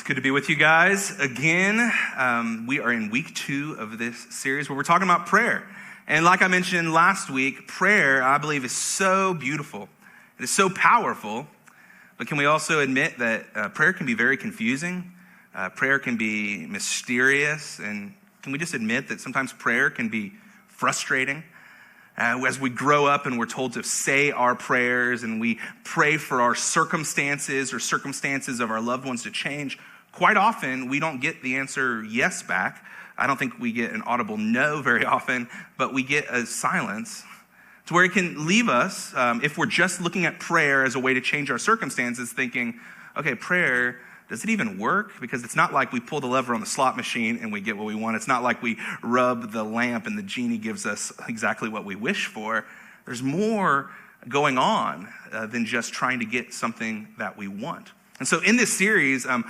Good to be with you guys again. We are in week 2 of this series where we're talking about prayer. And like I mentioned last week, prayer, I believe, is so beautiful. It is so powerful. But can we also admit that prayer can be very confusing? Prayer can be mysterious. And can we just admit that sometimes prayer can be frustrating? As we grow up and we're told to say our prayers and we pray for our circumstances or circumstances of our loved ones to change, quite often we don't get the answer yes back. I don't think we get an audible no very often, but we get a silence to where it can leave us, if we're just looking at prayer as a way to change our circumstances, thinking, okay, prayer, does it even work? Because it's not like we pull the lever on the slot machine and we get what we want. It's not like we rub the lamp and the genie gives us exactly what we wish for. There's more going on than just trying to get something that we want. And so in this series, I'm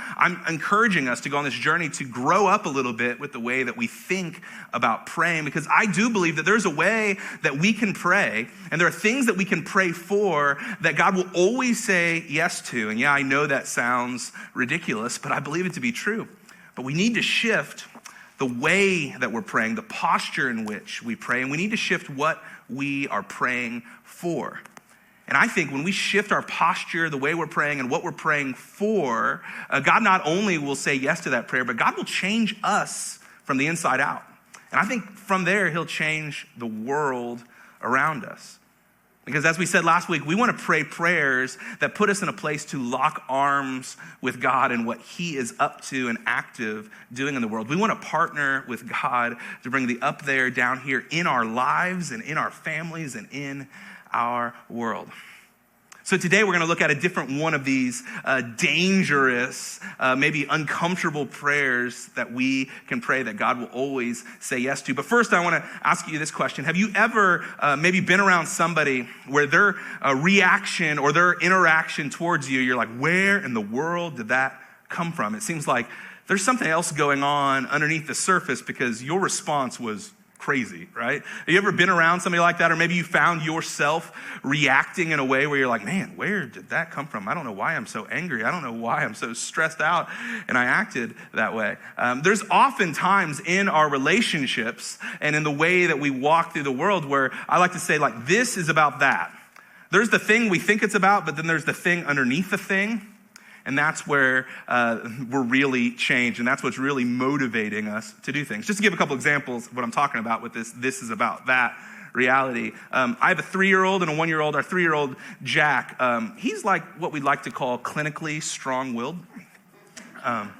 encouraging us to go on this journey to grow up a little bit with the way that we think about praying, because I do believe that there's a way that we can pray, and there are things that we can pray for that God will always say yes to. And yeah, I know that sounds ridiculous, but I believe it to be true. But we need to shift the way that we're praying, the posture in which we pray, and we need to shift what we are praying for. And I think when we shift our posture, the way we're praying and what we're praying for, God not only will say yes to that prayer, but God will change us from the inside out. And I think from there, he'll change the world around us. Because as we said last week, we want to pray prayers that put us in a place to lock arms with God and what he is up to and active doing in the world. We want to partner with God to bring the up there down here in our lives and in our families and in our world. So today we're going to look at a different one of these dangerous, maybe uncomfortable prayers that we can pray that God will always say yes to. But first I want to ask you this question. Have you ever maybe been around somebody where their reaction or their interaction towards you, you're like, where in the world did that come from? It seems like there's something else going on underneath the surface because your response was crazy, right? Have you ever been around somebody like that? Or maybe you found yourself reacting in a way where you're like, man, where did that come from? I don't know why I'm so angry. I don't know why I'm so stressed out. And I acted that way. There's often times in our relationships and in the way that we walk through the world where I like to say, like, this is about that. There's the thing we think it's about, but then there's the thing underneath the thing. And that's where we're really changed. And that's what's really motivating us to do things. Just to give a couple examples of what I'm talking about with this is about that reality. I have a 3-year-old and a 1-year-old. Our 3-year-old, Jack, he's like what we'd like to call clinically strong-willed. A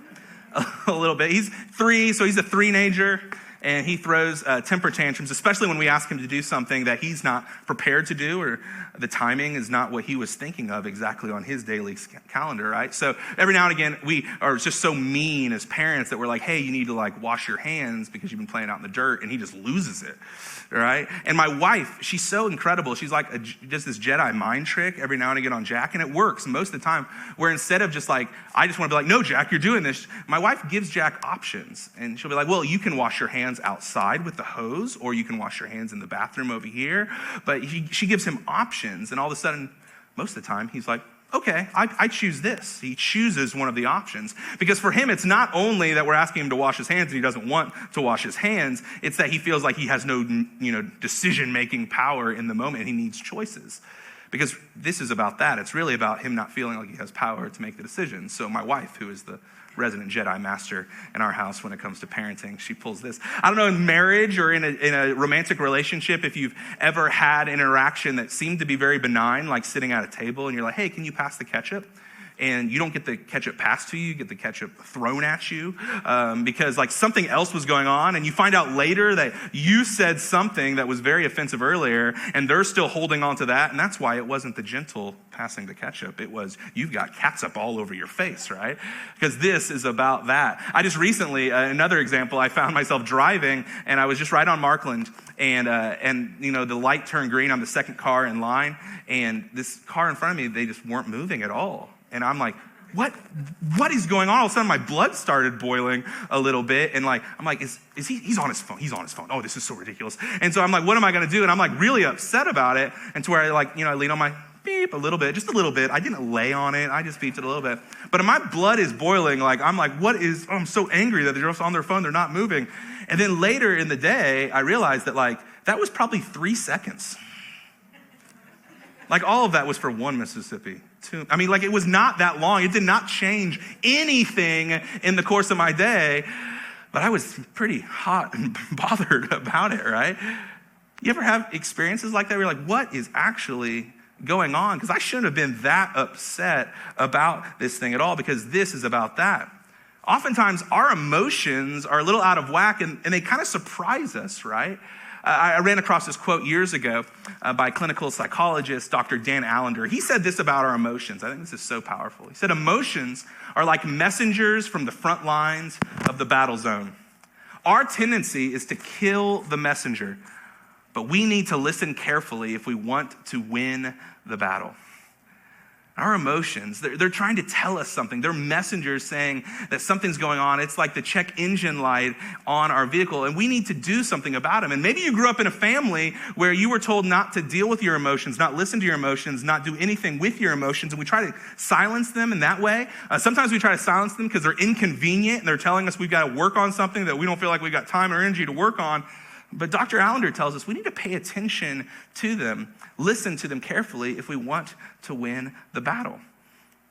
little bit. He's 3, so he's a 3-nager. And he throws temper tantrums, especially when we ask him to do something that he's not prepared to do, or the timing is not what he was thinking of exactly on his daily calendar, right? So every now and again, we are just so mean as parents that we're like, hey, you need to like wash your hands because you've been playing out in the dirt, and he just loses it, right? And my wife, she's so incredible. She's like just this Jedi mind trick every now and again on Jack, and it works most of the time, where instead of just like, I just want to be like, no, Jack, you're doing this. My wife gives Jack options, and she'll be like, well, you can wash your hands outside with the hose, or you can wash your hands in the bathroom over here. But she gives him options, and all of a sudden, most of the time, he's like, okay, I choose this. He chooses one of the options. Because for him, it's not only that we're asking him to wash his hands and he doesn't want to wash his hands, it's that he feels like he has no decision-making power in the moment, and he needs choices. Because this is about that. It's really about him not feeling like he has power to make the decisions. So my wife, who is the resident Jedi master in our house when it comes to parenting, she pulls this. I don't know, in marriage or in a romantic relationship, if you've ever had an interaction that seemed to be very benign, like sitting at a table and you're like, hey, can you pass the ketchup? And you don't get the ketchup passed to you, you get the ketchup thrown at you because like something else was going on, and you find out later that you said something that was very offensive earlier, and they're still holding on to that, and that's why it wasn't the gentle passing the ketchup. It was, you've got catsup all over your face, right? Because this is about that. I just recently, another example, I found myself driving, and I was just right on Markland, and the light turned green. I'm the second car in line, and this car in front of me, they just weren't moving at all. And I'm like, what is going on? All of a sudden my blood started boiling a little bit. And like, I'm like, is he's on his phone. He's on his phone. Oh, this is so ridiculous. And so I'm like, what am I going to do? And I'm like really upset about it. And to where I lean on my beep, a little bit, just a little bit. I didn't lay on it. I just beeped it a little bit. But my blood is boiling. I'm like, I'm so angry that they're just on their phone. They're not moving. And then later in the day, I realized that that was probably 3 seconds. All of that was for one Mississippi. It was not that long. It did not change anything in the course of my day, but I was pretty hot and bothered about it, right? You ever have experiences like that where you're like, what is actually going on? Because I shouldn't have been that upset about this thing at all, because this is about that. Oftentimes, our emotions are a little out of whack, and they kind of surprise us, right? I ran across this quote years ago by clinical psychologist Dr. Dan Allender. He said this about our emotions. I think this is so powerful. He said, emotions are like messengers from the front lines of the battle zone. Our tendency is to kill the messenger, but we need to listen carefully if we want to win the battle. Our emotions, they're trying to tell us something. They're messengers saying that something's going on. It's like the check engine light on our vehicle, and we need to do something about them. And maybe you grew up in a family where you were told not to deal with your emotions, not listen to your emotions, not do anything with your emotions, and we try to silence them in that way. Sometimes we try to silence them because they're inconvenient, and they're telling us we've got to work on something that we don't feel like we've got time or energy to work on. But Dr. Allender tells us we need to pay attention to them, listen to them carefully if we want to win the battle.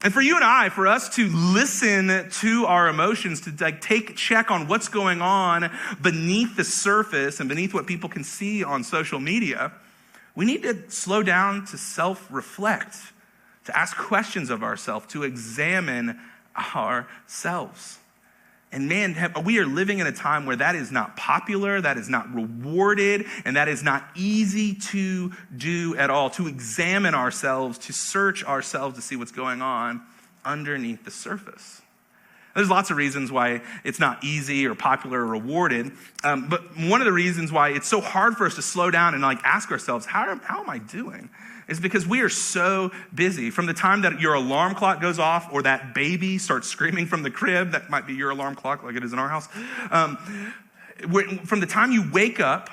And for you and I, for us to listen to our emotions, to take check on what's going on beneath the surface and beneath what people can see on social media, we need to slow down to self-reflect, to ask questions of ourselves, to examine ourselves. And man, we are living in a time where that is not popular, that is not rewarded, and that is not easy to do at all, to examine ourselves, to search ourselves to see what's going on underneath the surface. There's lots of reasons why it's not easy or popular or rewarded, but one of the reasons why it's so hard for us to slow down and ask ourselves, how am I doing? Is because we are so busy. From the time that your alarm clock goes off or that baby starts screaming from the crib, that might be your alarm clock like it is in our house. From the time you wake up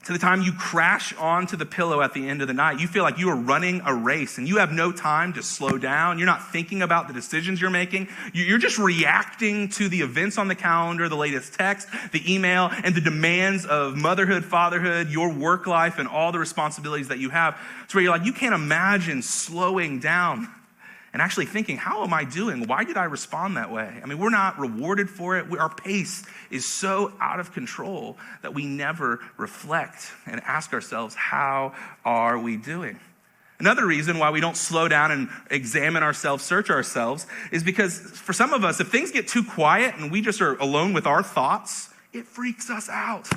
to the time you crash onto the pillow at the end of the night, you feel like you are running a race and you have no time to slow down. You're not thinking about the decisions you're making. You're just reacting to the events on the calendar, the latest text, the email, and the demands of motherhood, fatherhood, your work life, and all the responsibilities that you have. It's where you're like, you can't imagine slowing down and actually thinking, how am I doing? Why did I respond that way? We're not rewarded for it. Our pace is so out of control that we never reflect and ask ourselves, how are we doing? Another reason why we don't slow down and examine ourselves, search ourselves, is because for some of us, if things get too quiet and we just are alone with our thoughts, it freaks us out.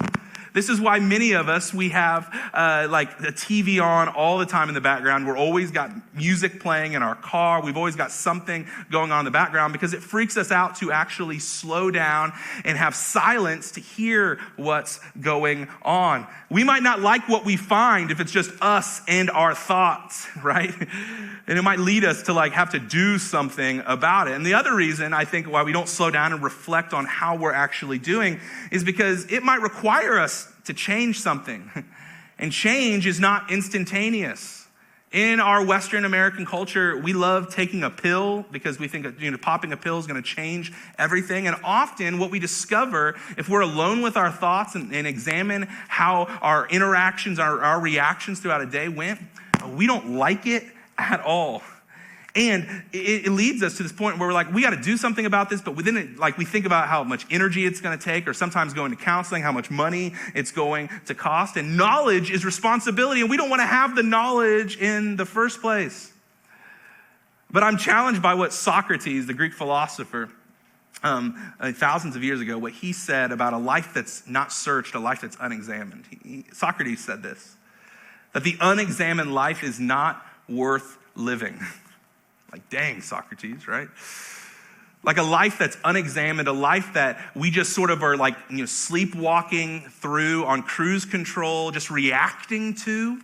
This is why many of us, we have the TV on all the time in the background. We're always got music playing in our car. We've always got something going on in the background because it freaks us out to actually slow down and have silence to hear what's going on. We might not like what we find if it's just us and our thoughts, right? And it might lead us to have to do something about it. And the other reason I think why we don't slow down and reflect on how we're actually doing is because it might require us to change something. And change is not instantaneous. In our Western American culture, we love taking a pill because we think popping a pill is going to change everything. And often what we discover, if we're alone with our thoughts and examine how our interactions, our reactions throughout a day went, we don't like it at all. And it leads us to this point where we're like, we got to do something about this, but within it, we think about how much energy it's going to take, or sometimes going to counseling, how much money it's going to cost. And knowledge is responsibility, and we don't want to have the knowledge in the first place. But I'm challenged by what Socrates, the Greek philosopher, thousands of years ago, what he said about a life that's not searched, a life that's unexamined. Socrates said this, that the unexamined life is not worth living. Dang, Socrates, right? A life that's unexamined, a life that we just sort of are sleepwalking through on cruise control, just reacting to,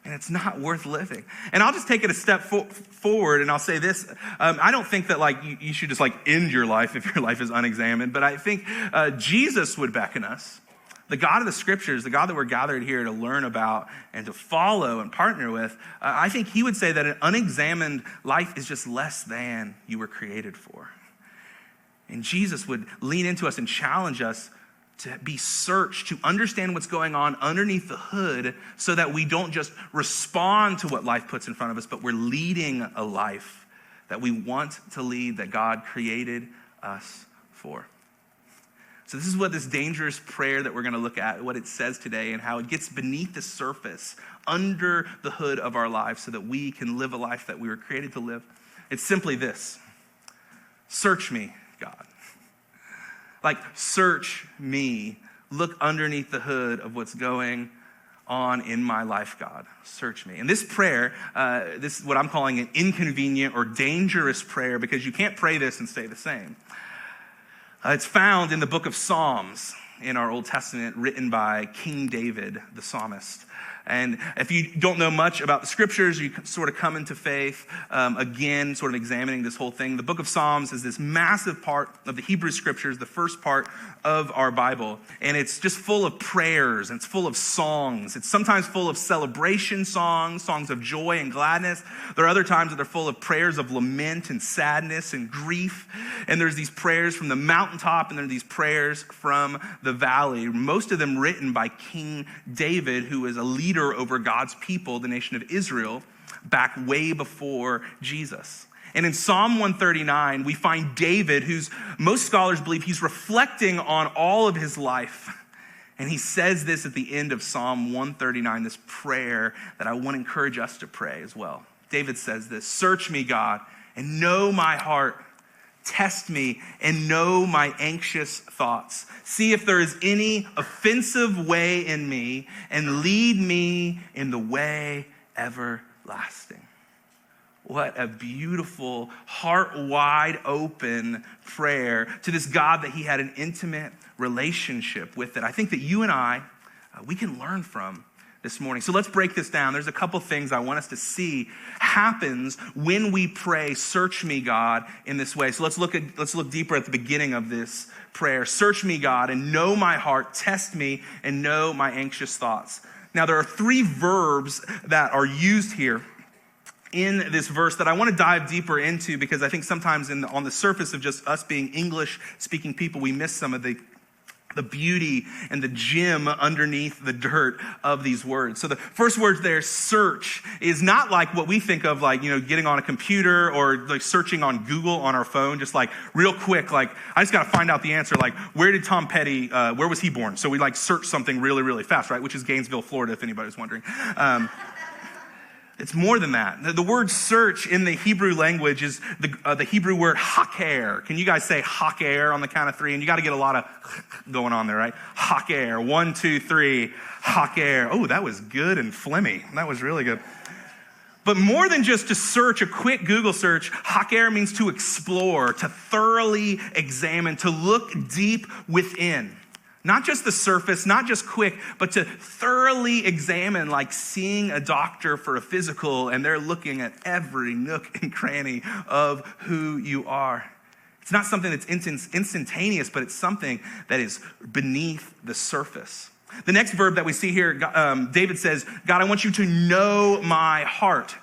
and it's not worth living. And I'll just take it a step forward, and I'll say this. I don't think that you should just end your life if your life is unexamined, but I think Jesus would beckon us The God of the scriptures, the God that we're gathered here to learn about and to follow and partner with, I think he would say that an unexamined life is just less than you were created for. And Jesus would lean into us and challenge us to be searched, to understand what's going on underneath the hood so that we don't just respond to what life puts in front of us, but we're leading a life that we want to lead, that God created us for. So this is what this dangerous prayer that we're going to look at, what it says today, and how it gets beneath the surface, under the hood of our lives so that we can live a life that we were created to live. It's simply this: search me, God. Like, search me. Look underneath the hood of what's going on in my life, God. Search me. And this prayer, this is what I'm calling an inconvenient or dangerous prayer, because you can't pray this and stay the same. It's found in the book of Psalms in our Old Testament, written by King David, the psalmist. And if you don't know much about the scriptures, you sort of come into faith, again, sort of examining this whole thing. The book of Psalms is this massive part of the Hebrew scriptures, the first part of our Bible. And it's just full of prayers, and it's full of songs. It's sometimes full of celebration songs, songs of joy and gladness. There are other times that they're full of prayers of lament and sadness and grief. And there's these prayers from the mountaintop, and there are these prayers from the valley, most of them written by King David, who is a leader over God's people, the nation of Israel, back way before Jesus. And in Psalm 139, we find David, who's most scholars believe he's reflecting on all of his life. And he says this at the end of Psalm 139, this prayer that I want to encourage us to pray as well. David says this: search me, God, and know my heart. Test me and know my anxious thoughts. See if there is any offensive way in me, and lead me in the way everlasting. What a beautiful, heart wide open prayer to this God that he had an intimate relationship with, that I think that you and I, we can learn from this morning. So let's break this down. There's a couple things I want us to see happens when we pray, search me, God, in this way. So let's look deeper at the beginning of this prayer. Search me, God, and know my heart. Test me and know my anxious thoughts. Now, there are three verbs that are used here in this verse that I want to dive deeper into, because I think sometimes on the surface of just us being English-speaking people, we miss some of the beauty and the gem underneath the dirt of these words. So the first word there, search, is not like what we think of, like, getting on a computer or like searching on Google on our phone, just like real quick, like I just got to find out the answer, like where did Tom Petty, where was he born? So we like search something really, really fast, right? Which is Gainesville, Florida, if anybody's wondering. It's more than that. The word search in the Hebrew language is the Hebrew word haker. Can you guys say haker on the count of three? And you got to get a lot of going on there, right? Haker. 1, 2, 3. Haker. Oh, that was good and phlegmy. That was really good. But more than just to search, a quick Google search, haker means to explore, to thoroughly examine, to look deep within. Not just the surface, not just quick, but to thoroughly examine, like seeing a doctor for a physical, and they're looking at every nook and cranny of who you are. It's not something that's instantaneous, but it's something that is beneath the surface. The next verb that we see here, David says, God, I want you to know my heart.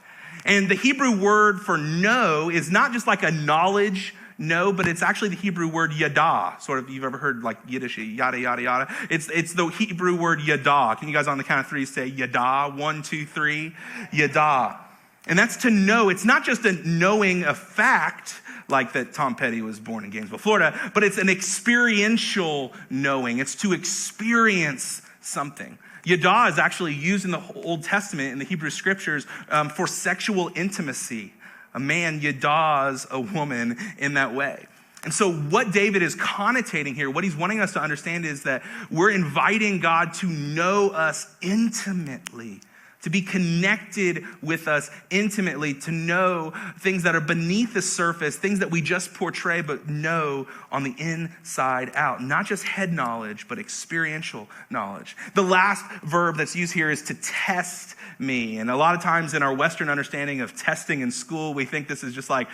And the Hebrew word for know is not just like a knowledge no, but it's actually the Hebrew word yada. Sort of, you've ever heard like Yiddish, yada, yada, yada. It's the Hebrew word yada. Can you guys on the count of three say yada? 1, 2, 3, yada. And that's to know. It's not just a knowing a fact, like that Tom Petty was born in Gainesville, Florida, but it's an experiential knowing. It's to experience something. Yada is actually used in the Old Testament, in the Hebrew scriptures, for sexual intimacy. A man yadas a woman in that way. And so what David is connotating here, what he's wanting us to understand, is that we're inviting God to know us intimately to be connected with us intimately, to know things that are beneath the surface, things that we just portray but know on the inside out. Not just head knowledge, but experiential knowledge. The last verb that's used here is to test me. And a lot of times in our Western understanding of testing in school, we think this is just like,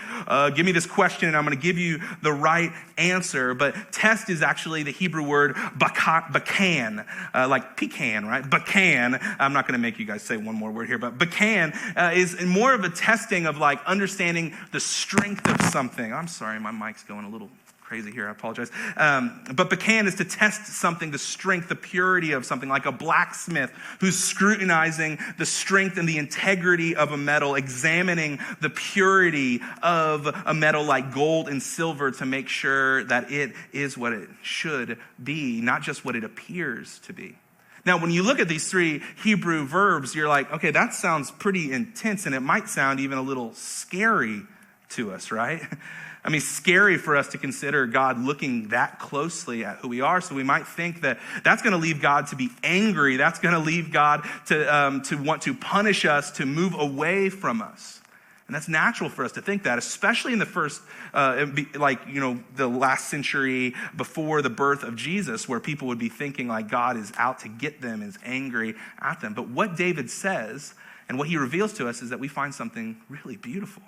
give me this question and I'm going to give you the right answer. But test is actually the Hebrew word bakan, like pecan, right? Bakan. I'm not going to make you guys say one more word here, but bakan is more of a testing of like understanding the strength of something. I'm sorry, my mic's going a little crazy here, I apologize. But bakan is to test something, the strength, the purity of something, like a blacksmith who's scrutinizing the strength and the integrity of a metal, examining the purity of a metal like gold and silver to make sure that it is what it should be, not just what it appears to be. Now, when you look at these three Hebrew verbs, you're like, okay, that sounds pretty intense, and it might sound even a little scary to us, right? I mean, scary for us to consider God looking that closely at who we are. So we might think that that's going to leave God to be angry. That's going to leave God to want to punish us, to move away from us. And that's natural for us to think that, especially in the first, the last century before the birth of Jesus, where people would be thinking like God is out to get them, is angry at them. But what David says and what he reveals to us is that we find something really beautiful.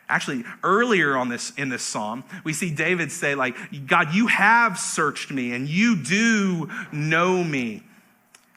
Actually, earlier in this psalm, we see David say, like, God, you have searched me and you do know me.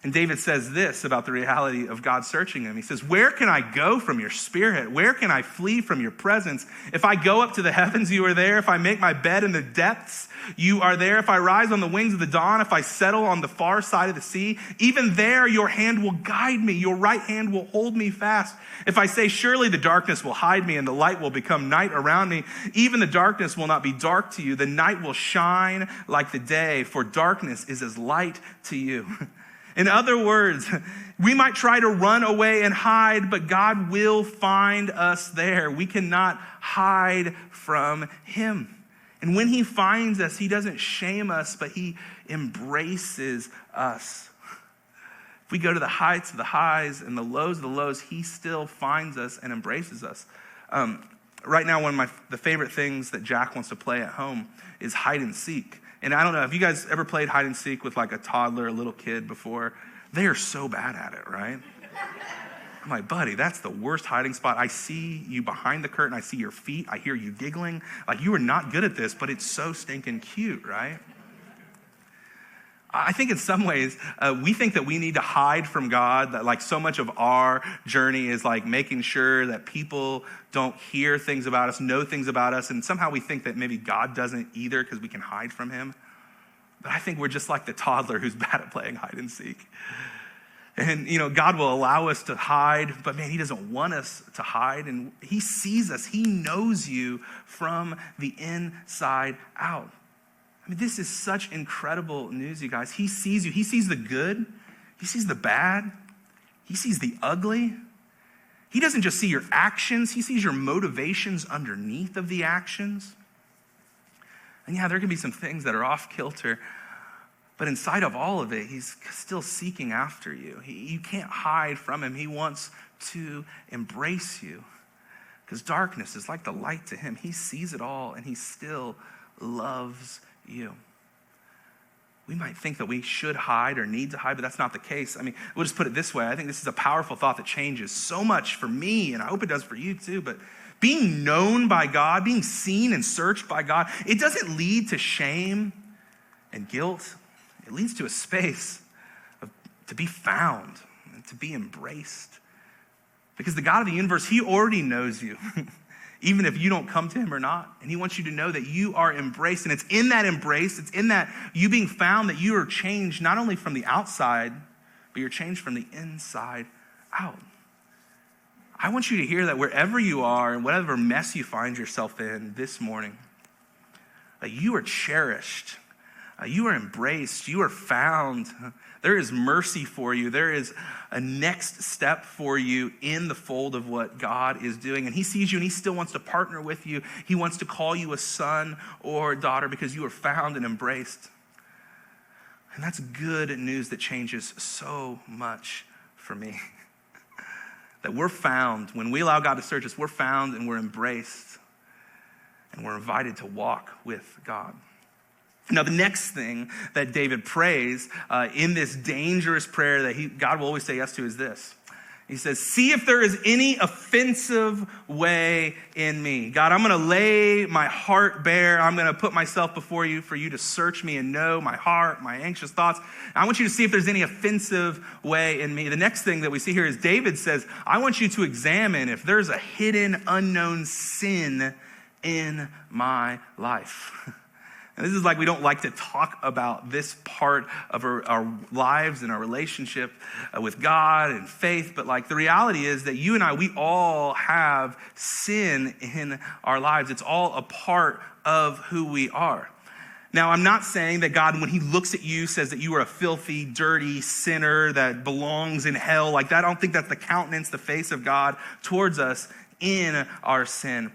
And David says this about the reality of God searching him. He says, where can I go from your spirit? Where can I flee from your presence? If I go up to the heavens, you are there. If I make my bed in the depths, you are there. If I rise on the wings of the dawn, if I settle on the far side of the sea, even there your hand will guide me. Your right hand will hold me fast. If I say, surely the darkness will hide me and the light will become night around me, even the darkness will not be dark to you. The night will shine like the day, for darkness is as light to you. In other words, we might try to run away and hide, but God will find us there. We cannot hide from him. And when he finds us, he doesn't shame us, but he embraces us. If we go to the heights of the highs and the lows of the lows, he still finds us and embraces us. Right now, one of the favorite things that Jack wants to play at home is hide and seek. And I don't know, have you guys ever played hide and seek with like a toddler, a little kid before? They are so bad at it, right? I'm like, buddy, that's the worst hiding spot. I see you behind the curtain. I see your feet. I hear you giggling. Like, you are not good at this, but it's so stinking cute, right? I think in some ways, we think that we need to hide from God, that like so much of our journey is like making sure that people don't hear things about us, know things about us, and somehow we think that maybe God doesn't either because we can hide from him. But I think we're just like the toddler who's bad at playing hide and seek. And, God will allow us to hide, but man, he doesn't want us to hide. And he sees us. He knows you from the inside out. I mean, this is such incredible news, you guys. He sees you. He sees the good. He sees the bad. He sees the ugly. He doesn't just see your actions. He sees your motivations underneath of the actions. And yeah, there can be some things that are off kilter, but inside of all of it, he's still seeking after you. You can't hide from him. He wants to embrace you because darkness is like the light to him. He sees it all and he still loves you. We might think that we should hide or need to hide, but that's not the case. I mean, we'll just put it this way. I think this is a powerful thought that changes so much for me, and I hope it does for you too, but being known by God, being seen and searched by God, it doesn't lead to shame and guilt. It leads to a space to be found and to be embraced. Because the God of the universe, he already knows you, even if you don't come to him or not. And he wants you to know that you are embraced. And it's in that embrace, it's in that you being found that you are changed not only from the outside, but you're changed from the inside out. I want you to hear that wherever you are and whatever mess you find yourself in this morning, that you are cherished. You are embraced. You are found. There is mercy for you. There is a next step for you in the fold of what God is doing. And he sees you and he still wants to partner with you. He wants to call you a son or a daughter because you are found and embraced. And that's good news that changes so much for me. that we're found. When we allow God to search us, we're found and we're embraced and we're invited to walk with God. Now, the next thing that David prays in this dangerous prayer that God will always say yes to is this. He says, see if there is any offensive way in me. God, I'm going to lay my heart bare. I'm going to put myself before you for you to search me and know my heart, my anxious thoughts. I want you to see if there's any offensive way in me. The next thing that we see here is David says, I want you to examine if there's a hidden, unknown sin in my life. And this is like we don't like to talk about this part of our lives and our relationship with God and faith, but like the reality is that you and I, we all have sin in our lives. It's all a part of who we are. Now, I'm not saying that God, when he looks at you, says that you are a filthy, dirty sinner that belongs in hell. Like that, I don't think that's the countenance, the face of God towards us in our sin.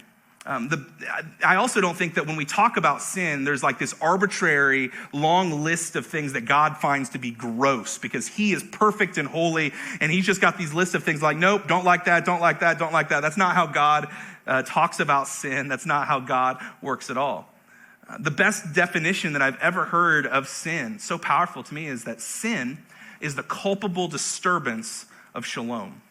I also don't think that when we talk about sin, there's like this arbitrary long list of things that God finds to be gross because he is perfect and holy. And he's just got these lists of things like, nope, don't like that, don't like that, don't like that. That's not how God talks about sin. That's not how God works at all. The best definition that I've ever heard of sin, so powerful to me, is that sin is the culpable disturbance of shalom.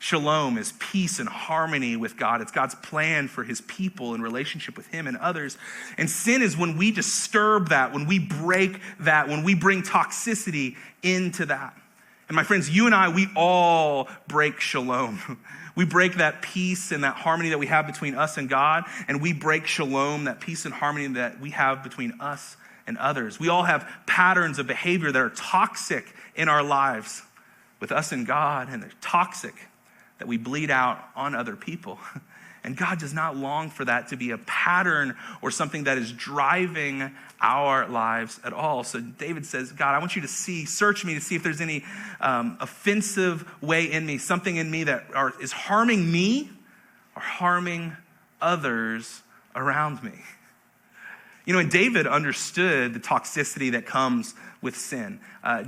Shalom is peace and harmony with God. It's God's plan for his people in relationship with him and others. And sin is when we disturb that, when we break that, when we bring toxicity into that. And my friends, you and I, we all break shalom. We break that peace and that harmony that we have between us and God, and we break shalom, that peace and harmony that we have between us and others. We all have patterns of behavior that are toxic in our lives with us and God, and they're toxic that we bleed out on other people. And God does not long for that to be a pattern or something that is driving our lives at all. So David says, God, I want you to search me to see if there's any offensive way in me, something in me that is harming me or harming others around me. You know, and David understood the toxicity that comes with sin.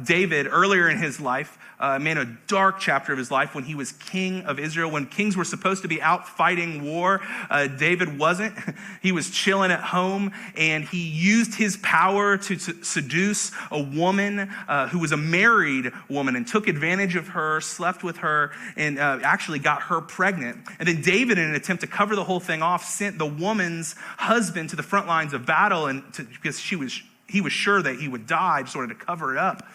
David, earlier in his life, a dark chapter of his life when he was king of Israel. When kings were supposed to be out fighting war, David wasn't. He was chilling at home, and he used his power to seduce a woman who was a married woman and took advantage of her, slept with her, and actually got her pregnant. And then David, in an attempt to cover the whole thing off, sent the woman's husband to the front lines of battle because he was sure that he would die, just wanted to cover it up.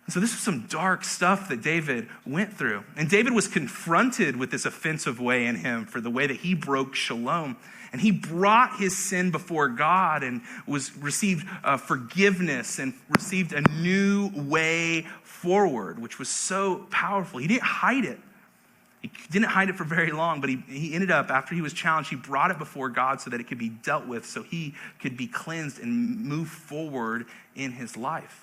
And so this was some dark stuff that David went through. And David was confronted with this offensive way in him for the way that he broke shalom. And he brought his sin before God and received forgiveness and received a new way forward, which was so powerful. He didn't hide it. He didn't hide it for very long, but he ended up, after he was challenged, he brought it before God so that it could be dealt with, so he could be cleansed and move forward in his life.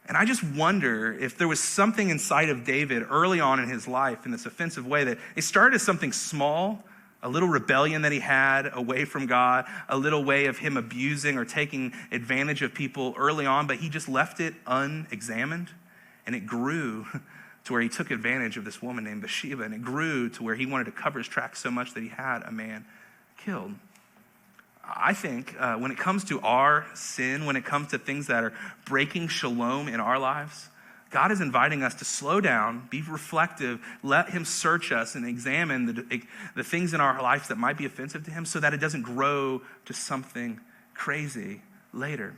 And I just wonder if there was something inside of David early on in his life in this offensive way that it started as something small, a little rebellion that he had away from God, a little way of him abusing or taking advantage of people early on, but he just left it unexamined, and it grew to where he took advantage of this woman named Bathsheba, and it grew to where he wanted to cover his tracks so much that he had a man killed. I think when it comes to our sin, when it comes to things that are breaking shalom in our lives, God is inviting us to slow down, be reflective, let him search us and examine the things in our lives that might be offensive to him so that it doesn't grow to something crazy later.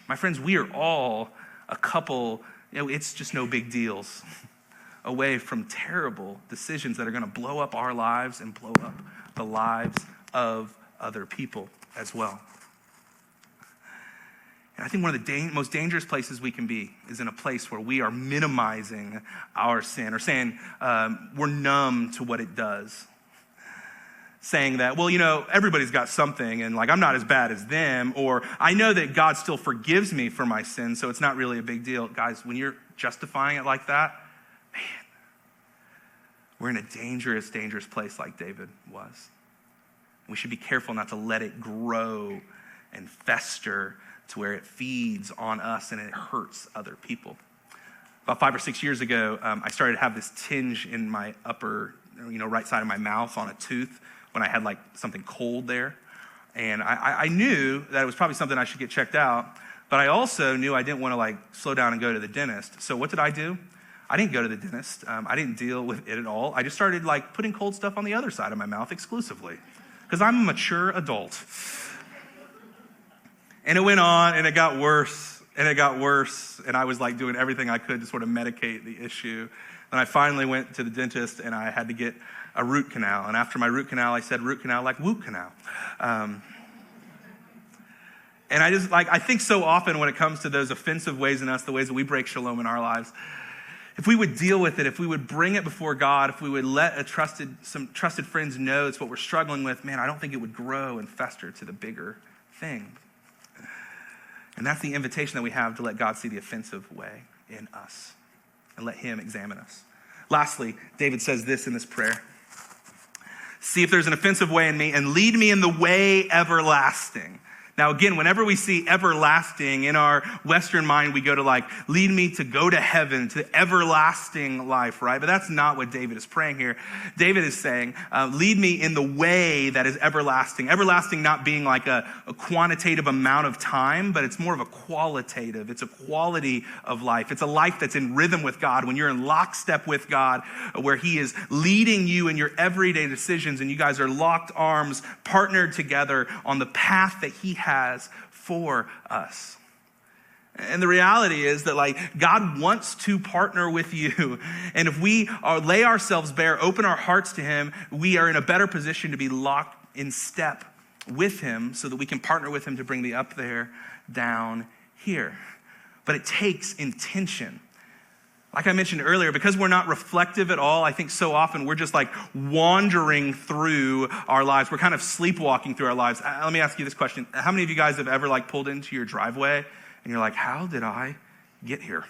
My friends, we are all a couple, it's just no big deals away from terrible decisions that are going to blow up our lives and blow up the lives of other people as well. And I think one of the most dangerous places we can be is in a place where we are minimizing our sin or saying we're numb to what it does. Saying that, well, everybody's got something and I'm not as bad as them, or I know that God still forgives me for my sin, so it's not really a big deal. Guys, when you're justifying it like that, man, we're in a dangerous, dangerous place like David was. We should be careful not to let it grow and fester to where it feeds on us and it hurts other people. About 5 or 6 years ago, I started to have this tinge in my upper, right side of my mouth on a tooth when I had like something cold there. And I knew that it was probably something I should get checked out, but I also knew I didn't want to like slow down and go to the dentist. So what did I do? I didn't go to the dentist. I didn't deal with it at all. I just started like putting cold stuff on the other side of my mouth exclusively because I'm a mature adult. And it went on and it got worse and it got worse. And I was like doing everything I could to sort of medicate the issue. And I finally went to the dentist and I had to get a root canal. And after my root canal, I said root canal like woot canal. And I think so often when it comes to those offensive ways in us, the ways that we break shalom in our lives, if we would deal with it, if we would bring it before God, if we would let some trusted friends know it's what we're struggling with, man, I don't think it would grow and fester to the bigger thing. And that's the invitation that we have to let God see the offensive way in us and let him examine us. Lastly, David says this in this prayer. See if there's an offensive way in me and lead me in the way everlasting. Now, again, whenever we see everlasting in our Western mind, we go to like, lead me to go to heaven, to everlasting life, right? But that's not what David is praying here. David is saying, lead me in the way that is everlasting. Everlasting not being like a quantitative amount of time, but it's more of a qualitative. It's a quality of life. It's a life that's in rhythm with God, when you're in lockstep with God, where he is leading you in your everyday decisions and you guys are locked arms, partnered together on the path that he has for us. And the reality is that like God wants to partner with you. And if we lay ourselves bare, open our hearts to him, we are in a better position to be locked in step with him so that we can partner with him to bring the up there down here. But it takes intention. Like I mentioned earlier, because we're not reflective at all, I think so often we're just like wandering through our lives. We're kind of sleepwalking through our lives. Let me ask you this question. How many of you guys have ever like pulled into your driveway and you're like, how did I get here?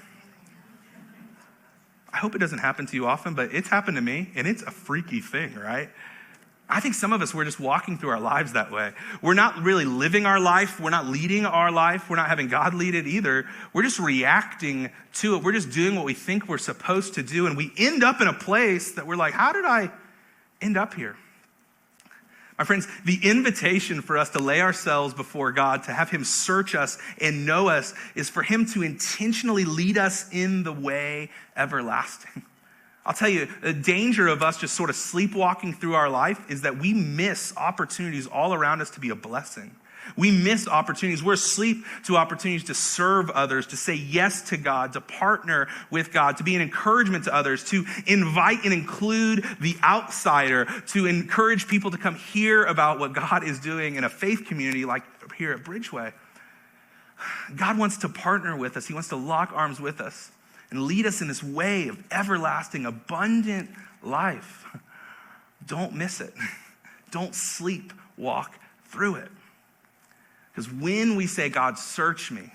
I hope it doesn't happen to you often, but it's happened to me and it's a freaky thing, right? I think some of us, we're just walking through our lives that way. We're not really living our life. We're not leading our life. We're not having God lead it either. We're just reacting to it. We're just doing what we think we're supposed to do. And we end up in a place that we're like, how did I end up here? My friends, the invitation for us to lay ourselves before God, to have him search us and know us, is for him to intentionally lead us in the way everlasting. I'll tell you, the danger of us just sort of sleepwalking through our life is that we miss opportunities all around us to be a blessing. We miss opportunities. We're asleep to opportunities to serve others, to say yes to God, to partner with God, to be an encouragement to others, to invite and include the outsider, to encourage people to come hear about what God is doing in a faith community like here at Bridgeway. God wants to partner with us. He wants to lock arms with us and lead us in this way of everlasting, abundant life. Don't miss it. Don't sleepwalk through it. Because when we say, God, search me,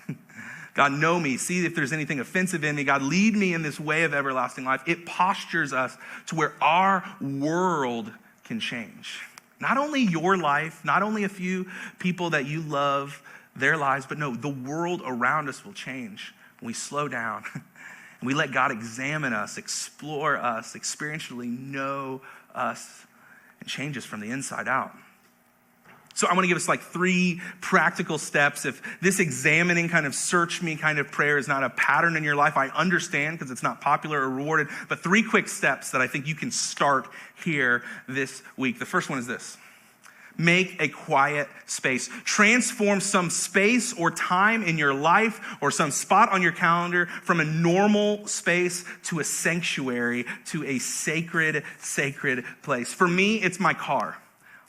God, know me, see if there's anything offensive in me, God, lead me in this way of everlasting life, it postures us to where our world can change. Not only your life, not only a few people that you love, their lives, but no, the world around us will change when we slow down. And we let God examine us, explore us, experientially know us, and change us from the inside out. So I want to give us like 3 practical steps. If this examining kind of search me kind of prayer is not a pattern in your life, I understand because it's not popular or rewarded, but 3 quick steps that I think you can start here this week. The first one is this. Make a quiet space. Transform some space or time in your life or some spot on your calendar from a normal space to a sanctuary, to a sacred place. For me, it's my car.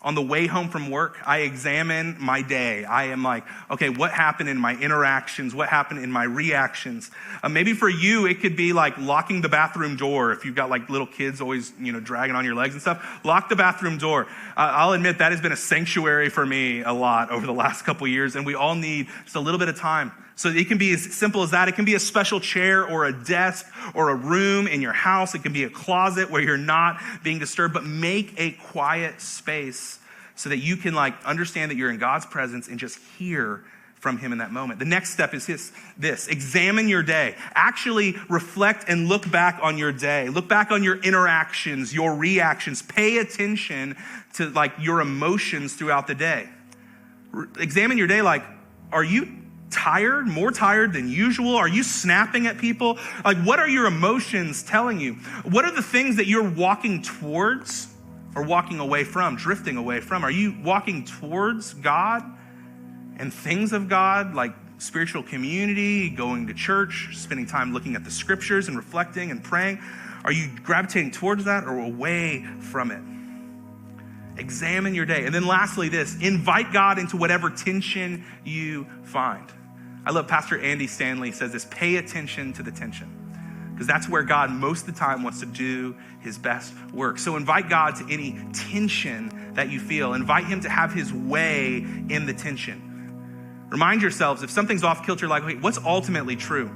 On the way home from work, I examine my day. I am like, okay, what happened in my interactions? What happened in my reactions? Maybe for you, it could be like locking the bathroom door. If you've got like little kids always, dragging on your legs and stuff, lock the bathroom door. I'll admit that has been a sanctuary for me a lot over the last couple years, and we all need just a little bit of time. So it can be as simple as that. It can be a special chair or a desk or a room in your house. It can be a closet where you're not being disturbed, but make a quiet space so that you can like understand that you're in God's presence and just hear from him in that moment. The next step is this: examine your day. Actually reflect and look back on your day. Look back on your interactions, your reactions. Pay attention to like your emotions throughout the day. Examine your day. Like, are you tired, more tired than usual? Are you snapping at people? Like, what are your emotions telling you? What are the things that you're walking towards or walking away from, drifting away from? Are you walking towards God and things of God, like spiritual community, going to church, spending time looking at the scriptures and reflecting and praying? Are you gravitating towards that or away from it? Examine your day. And then lastly, this: invite God into whatever tension you find. I love Pastor Andy Stanley says this: pay attention to the tension. Because that's where God most of the time wants to do his best work. So invite God to any tension that you feel. Invite him to have his way in the tension. Remind yourselves, if something's off kilter, like, wait, what's ultimately true?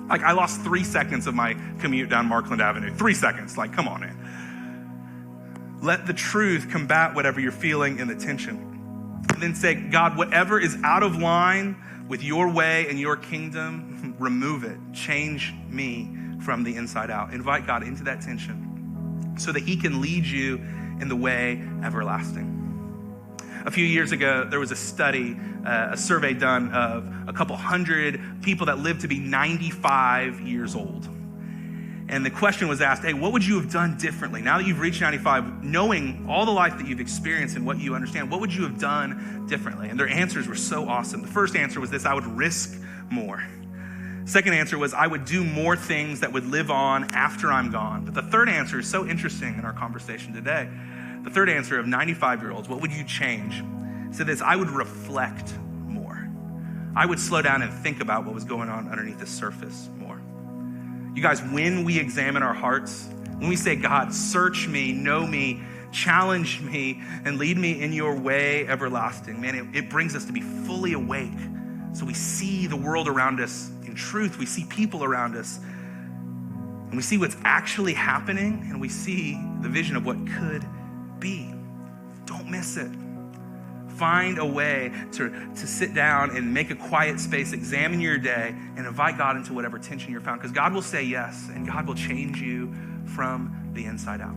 Like, I lost 3 seconds of my commute down Markland Avenue. 3 seconds, like, come on, man. Let the truth combat whatever you're feeling in the tension. And then say, God, whatever is out of line with your way and your kingdom, remove it. Change me from the inside out. Invite God into that tension so that he can lead you in the way everlasting. A few years ago, there was a study, a survey done of a couple hundred people that lived to be 95 years old. And the question was asked, hey, what would you have done differently? Now that you've reached 95, knowing all the life that you've experienced and what you understand, what would you have done differently? And their answers were so awesome. The first answer was this: I would risk more. Second answer was, I would do more things that would live on after I'm gone. But the third answer is so interesting in our conversation today. The third answer of 95-year-olds, what would you change? Said this: I would reflect more. I would slow down and think about what was going on underneath the surface more. You guys, when we examine our hearts, when we say, God, search me, know me, challenge me, and lead me in your way everlasting, man, it brings us to be fully awake. So we see the world around us in truth. We see people around us. And we see what's actually happening. And we see the vision of what could be. Don't miss it. Find a way to sit down and make a quiet space, examine your day, and invite God into whatever tension you're found. Because God will say yes, and God will change you from the inside out.